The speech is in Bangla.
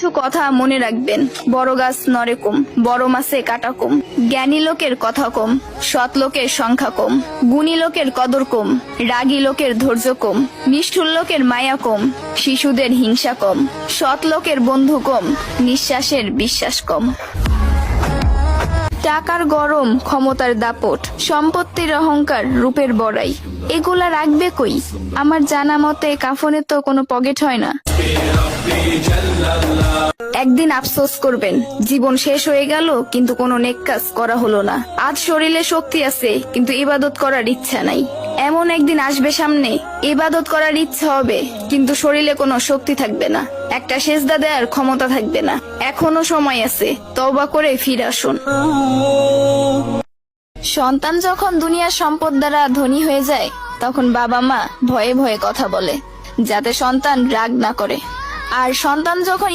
কিছু কথা মনে রাখবেন। বড় গাছ নড়ে কম, বড় মাছে কাটা কম। জ্ঞানী লোকের কথা কম, সৎ লোকের সংখ্যা কম। গুণী লোকের কদর কম, রাগী লোকের ধৈর্য কম। নিষ্ঠুর লোকের মায়া কম, শিশুদের হিংসা কম। সৎ লোকের বন্ধু কম, নিঃশ্বাসের বিশ্বাস কম। টাকার গরম, ক্ষমতার দাপট, সম্পত্তির অহংকার, রূপের বড়াই, এগুলা রাখবে কই? আমার জানা মতে কাফনে তো কোনো পকেট হয় না। একদিন আফসোস করবেন, জীবন শেষ হয়ে গেল কিন্তু কোনো নেক কাজ করা হলো না। আজ শরীরে শক্তি আছে কিন্তু ইবাদত করার ইচ্ছা নাই। এমন একদিন আসবে সামনে, ইবাদত করার ইচ্ছা হবে কিন্তু শরীরে কোনো শক্তি থাকবে না, একটা সেজদা দেওয়ার ক্ষমতা থাকবে না। এখনো সময় আছে, তওবা করে ফিরে আসুন। সন্তান যখন দুনিয়ার সম্পদ দ্বারা ধনী হয়ে যায় তখন বাবা মা ভয়ে ভয়ে কথা বলে যাতে সন্তান রাগ না করে। আর সন্তান যখন